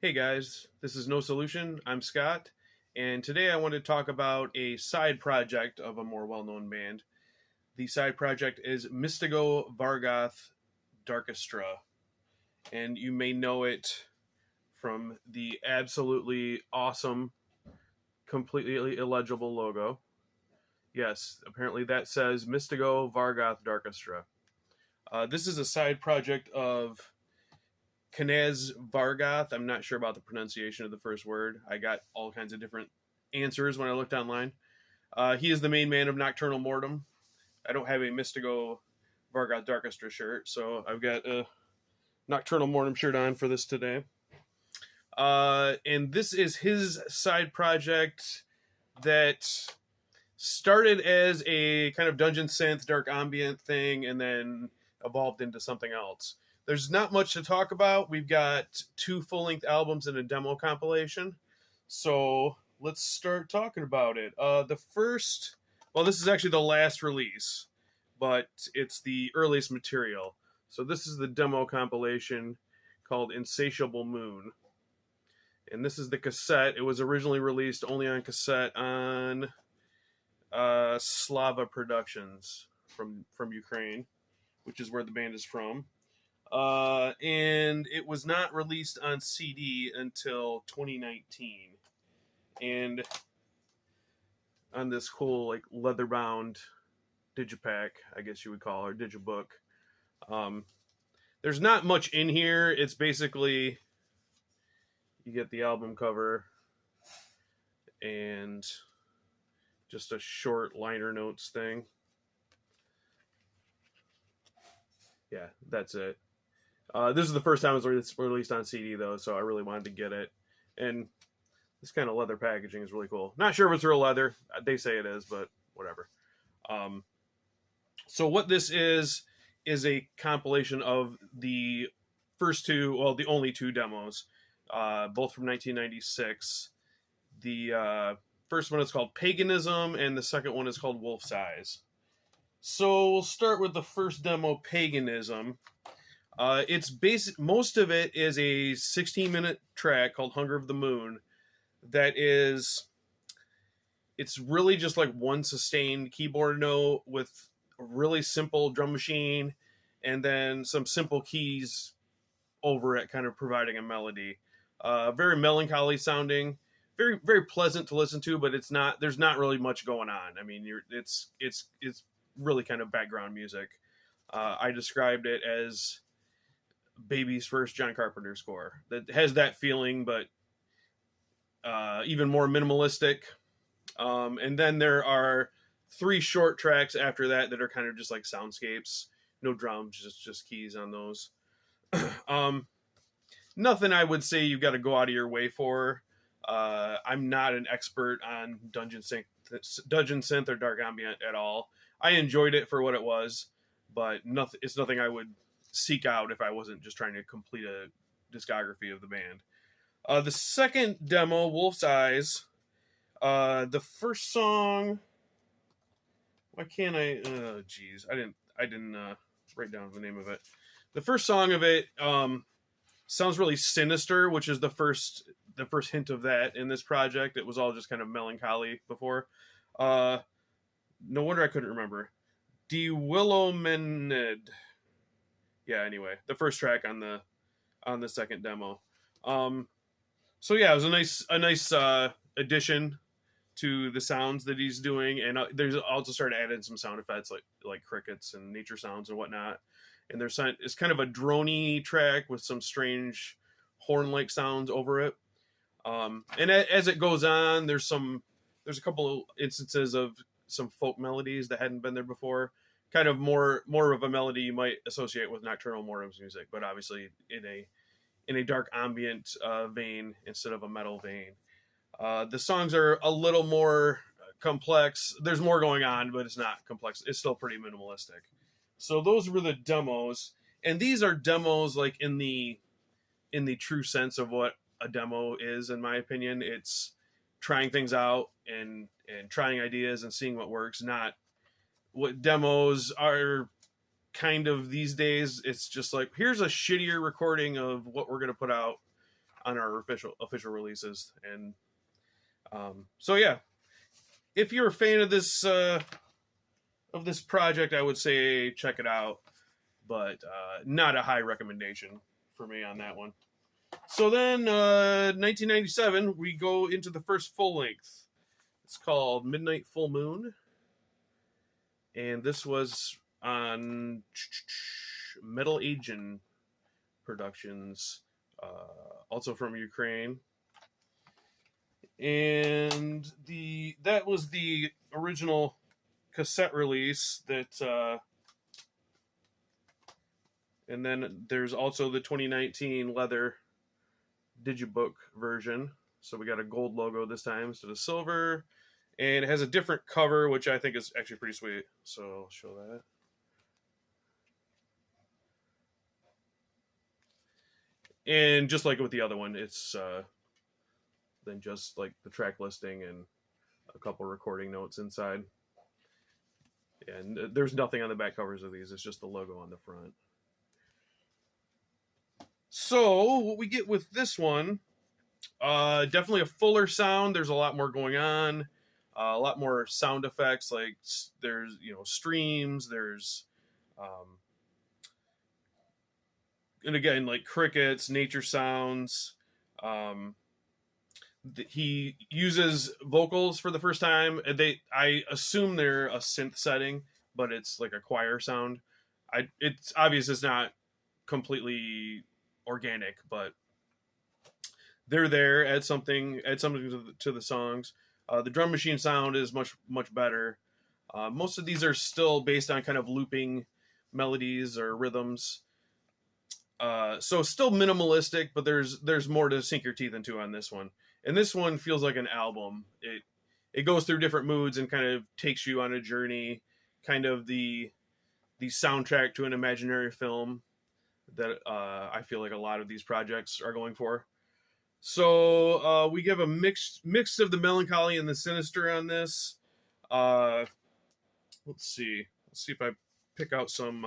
Hey guys, this is No Solution. I'm Scott, and today I want to talk about a side project of a more well-known band. The side project is Mistigo Varggoth Darkestra, and you may know it from the absolutely awesome, completely illegible logo. Yes, apparently that says Mistigo Varggoth Darkestra. This is a side project of Knjaz Varggoth. I'm not sure about the pronunciation of the first word. I got all kinds of different answers when I looked online. He is the main man of Nokturnal Mortum. I don't have a Mistigo Varggoth Darkestra shirt, so I've got a Nokturnal Mortum shirt on for this today. And this is his side project that started as a kind of dungeon synth, dark ambient thing, and then evolved into something else. There's not much to talk about. We've got 2 full-length albums and a demo compilation. So let's start talking about it. This is actually the last release, but it's the earliest material. So this is the demo compilation called Insatiable Moon. And this is the cassette. It was originally released only on cassette on Slava Productions from Ukraine, which is where the band is from. And it was not released on CD until 2019. And on this cool, like, leather-bound digipack, I guess you would call it, or digibook. There's not much in here. It's basically, you get the album cover and just a short liner notes thing. Yeah, that's it. This is the first time it was released on CD, though, so I really wanted to get it. And this kind of leather packaging is really cool. Not sure if it's real leather. They say it is, but whatever. So what this is a compilation of the the only 2 demos, both from 1996. The first one is called Paganism, and the second one is called Wolf's Eyes. So we'll start with the first demo, Paganism. Most of it is a 16-minute track called Hunger of the Moon. It's really just like one sustained keyboard note with a really simple drum machine and then some simple keys over it, kind of providing a melody. Very melancholy sounding, very, very pleasant to listen to, but there's not really much going on. I mean, it's really kind of background music. I described it as Baby's first John Carpenter score that has that feeling, but even more minimalistic. And then there are 3 short tracks after that are kind of just like soundscapes, no drums, just keys on those. Nothing I would say you've got to go out of your way for. I'm not an expert on dungeon synth or dark ambient at all. I enjoyed it for what it was, but it's nothing I would seek out if I wasn't just trying to complete a discography of the band. The second demo, Wolf's Eyes, the first song, why can't I, I didn't write down the name of it. The first song of it sounds really sinister, which is the first hint of that in this project. It was all just kind of melancholy before. No wonder I couldn't remember. Die Willowmened. Yeah, anyway, the first track on the second demo. So yeah, it was a nice addition to the sounds that he's doing, and there's also started adding some sound effects like crickets and nature sounds and whatnot. And it's kind of a droney track with some strange horn-like sounds over it. And as it goes on, there's a couple of instances of some folk melodies that hadn't been there before. Kind of more of a melody you might associate with Nokturnal Mortum's music, but obviously in a dark ambient vein instead of a metal vein. The songs are a little more complex. There's more going on, but it's not complex. It's still pretty minimalistic. So those were the demos, and these are demos like in the true sense of what a demo is, in my opinion. It's trying things out and trying ideas and seeing what works, not what demos are kind of these days. It's just like, here's a shittier recording of what we're going to put out on our official releases. And so yeah, if you're a fan of this project, I would say check it out, but not a high recommendation for me on that one. So then 1997, we go into the first full length. It's called Midnight Full Moon, and this was on Metal Agent Productions, also from Ukraine. And that was the original cassette release that and then there's also the 2019 leather digibook version. So we got a gold logo this time instead of silver, and it has a different cover, which I think is actually pretty sweet. So I'll show that. And just like with the other one, it's then just like the track listing and a couple recording notes inside. And there's nothing on the back covers of these. It's just the logo on the front. So what we get with this one, definitely a fuller sound. There's a lot more going on, a lot more sound effects. Like there's, streams. There's, and again, like crickets, nature sounds. He uses vocals for the first time. I assume they're a synth setting, but it's like a choir sound. It's obvious it's not completely organic, but they're there. Add something to the songs. The drum machine sound is much better. Most of these are still based on kind of looping melodies or rhythms. So still minimalistic, but there's more to sink your teeth into on this one. And this one feels like an album. It goes through different moods and kind of takes you on a journey, kind of the soundtrack to an imaginary film that I feel like a lot of these projects are going for. So we give a mix of the melancholy and the sinister on this. Let's see if I pick out some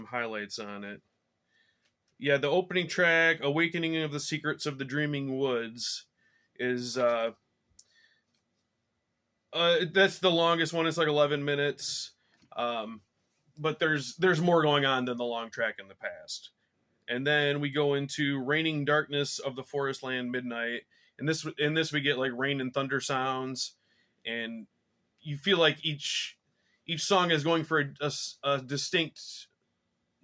highlights on it. Yeah, the opening track, Awakening of the Secrets of the Dreaming Woods, is that's the longest one. It's like 11 minutes. But there's more going on than the long track in the past. And then we go into Raining Darkness of the Forest Land Midnight. And in this we get like rain and thunder sounds, and you feel like each song is going for a distinct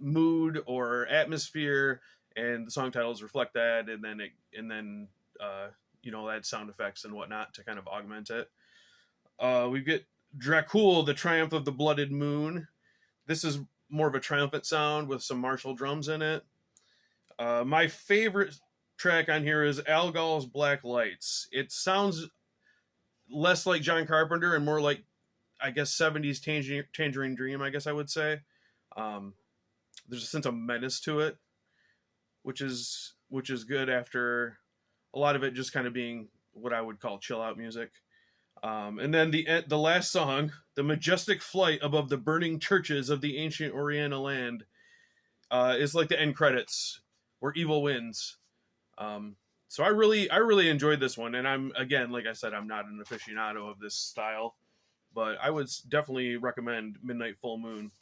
mood or atmosphere, and the song titles reflect that, and then add sound effects and whatnot to kind of augment it. We get Dracul, the Triumph of the Blooded Moon. This is more of a triumphant sound with some martial drums in it. My favorite track on here is Algol's Black Lights. It sounds less like John Carpenter and more like, I guess, 70s Tangerine Dream, I guess I would say. There's a sense of menace to it, which is good after a lot of it just kind of being what I would call chill out music. And then the last song, The Majestic Flight Above the Burning Churches of the Ancient Oriental Land, is like the end credits where evil wins. So I really enjoyed this one, and I'm, again, like I said, I'm not an aficionado of this style, but I would definitely recommend Midnight Full Moon.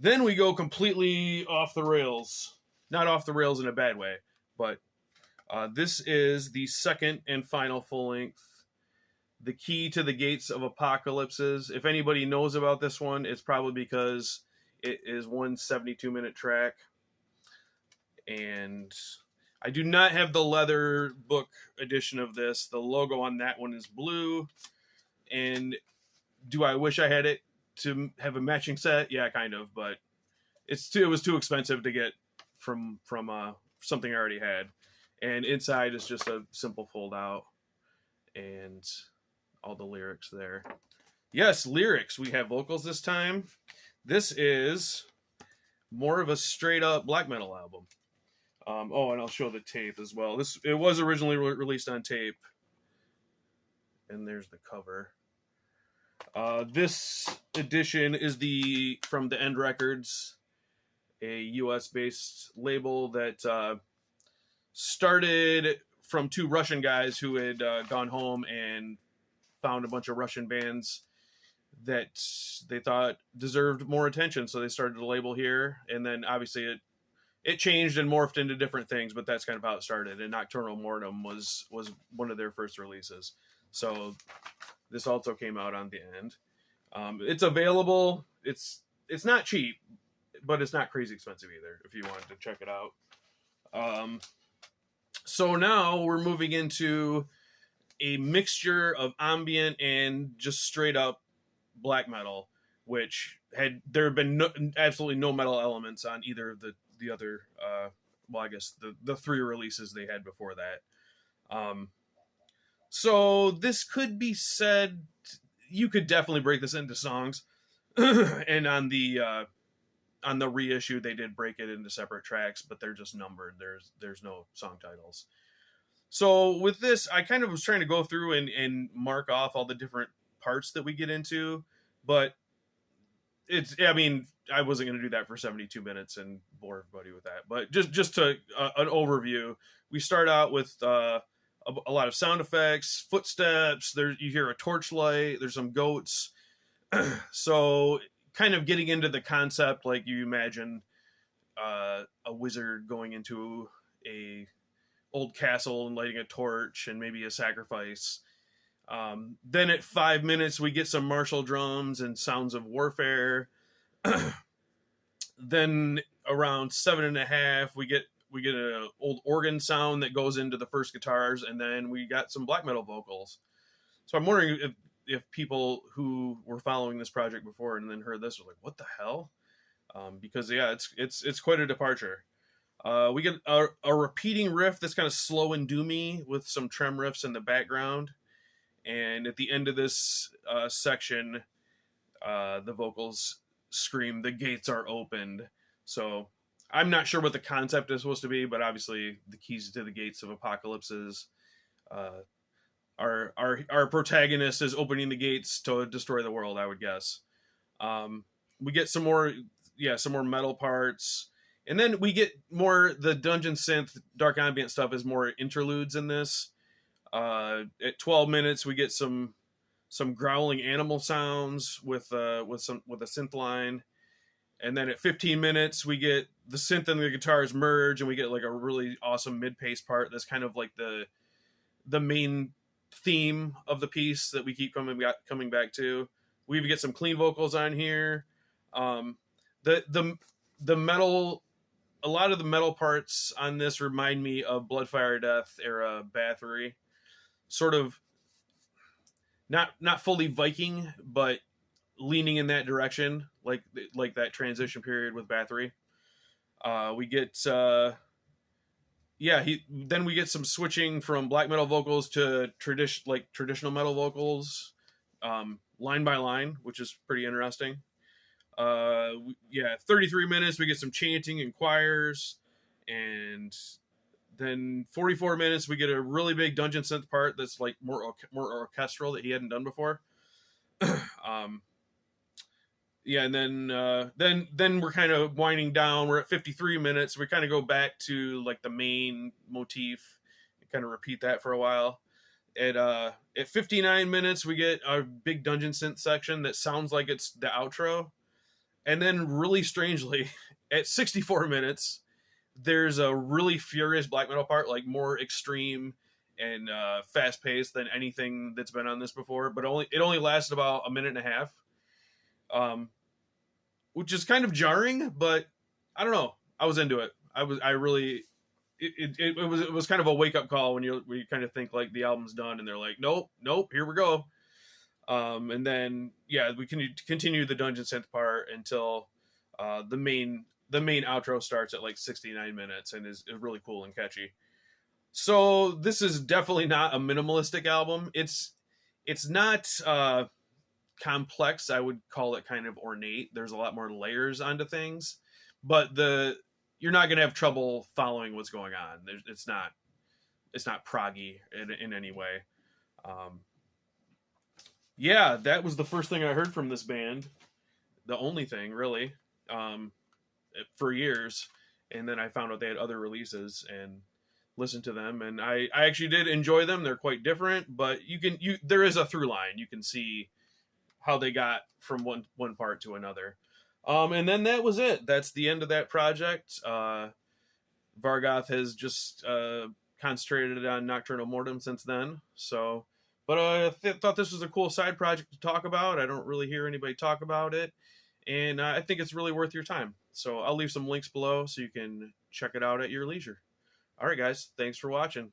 Then we go completely off the rails. Not off the rails in a bad way, but this is the second and final full length, The Key to the Gates of Apocalypses. If anybody knows about this one, it's probably because it is one 72-minute track. And I do not have the leather book edition of this. The logo on that one is blue. And do I wish I had it to have a matching set? Yeah, kind of, but it was too expensive to get from something I already had. And inside is just a simple fold out and all the lyrics there. Yes, lyrics. We have vocals this time. This is more of a straight up black metal album. And I'll show the tape as well. It was originally released on tape. And there's the cover. This edition is from the End Records, a US based label that started from two Russian guys who had gone home and found a bunch of Russian bands that they thought deserved more attention, so they started a label here, and then obviously it changed and morphed into different things, but that's kind of how it started. And Nokturnal Mortum was one of their first releases, so this also came out on the end. It's available. It's not cheap, but it's not crazy expensive either if you wanted to check it out. So now we're moving into a mixture of ambient and just straight up black metal, which there have been absolutely no metal elements on either of the other well, I guess the three releases they had before that. So this could be said, you could definitely break this into songs. And on the reissue they did break it into separate tracks, but they're just numbered. There's no song titles. So with this, I kind of was trying to go through and mark off all the different parts that we get into, but I wasn't going to do that for 72 minutes and bore everybody with that. But just to an overview, we start out with a lot of sound effects, footsteps. You hear a torchlight. There's some goats. So kind of getting into the concept, like you imagine a wizard going into a old castle and lighting a torch and maybe a sacrifice. Then at 5 minutes, we get some martial drums and sounds of warfare. Then around 7.5, we get an old organ sound that goes into the first guitars, and then we got some black metal vocals. So I'm wondering if people who were following this project before and then heard this were like, "What the hell?" Because yeah, it's quite a departure. We get a repeating riff that's kind of slow and doomy with some trem riffs in the background. And at the end of this section, the vocals scream, "The gates are opened." So I'm not sure what the concept is supposed to be, but obviously the keys to the gates of apocalypses. Our protagonist is opening the gates to destroy the world, I would guess. We get some more metal parts. And then we get more, the dungeon synth, dark ambient stuff is more interludes in this. At 12 minutes, we get some growling animal sounds with a synth line. And then at 15 minutes, we get the synth and the guitars merge, and we get like a really awesome mid-pace part that's kind of like the main theme of the piece that we keep coming back to. We even get some clean vocals on here. The metal, a lot of the metal parts on this remind me of Blood, Fire, Death era Bathory. Sort of not fully Viking, but leaning in that direction, like that transition period with Bathory. We get then we get some switching from black metal vocals to traditional metal vocals, line by line, which is pretty interesting. 33 minutes, we get some chanting and choirs, and then 44 minutes, we get a really big dungeon synth part that's like more orchestral that he hadn't done before. And then we're kind of winding down. We're at 53 minutes. We kind of go back to like the main motif and kind of repeat that for a while. At 59 minutes, we get a big dungeon synth section that sounds like it's the outro. And then really strangely, at 64 minutes, there's a really furious black metal part, like more extreme and fast paced than anything that's been on this before. But it only lasted about a minute and a half, which is kind of jarring. But I don't know. I was into it. It was kind of a wake up call when you kind of think like the album's done, and they're like, nope, here we go. And then we can continue the dungeon synth part until the main outro starts at like 69 minutes and is really cool and catchy. So this is definitely not a minimalistic album. It's not complex. I would call it kind of ornate. There's a lot more layers onto things, but you're not going to have trouble following what's going on. It's not proggy in any way. That was the first thing I heard from this band. The only thing really, for years. And then I found out they had other releases, and listen to them, and I actually did enjoy them. They're quite different, but there is a through line. You can see how they got from one part to another. And then that was it. That's the end of that project. Varggoth has just concentrated on Nokturnal Mortum since then. So, but I thought this was a cool side project to talk about. I don't really hear anybody talk about it, and I think it's really worth your time. So I'll leave some links below so you can check it out at your leisure. All right, guys, thanks for watching.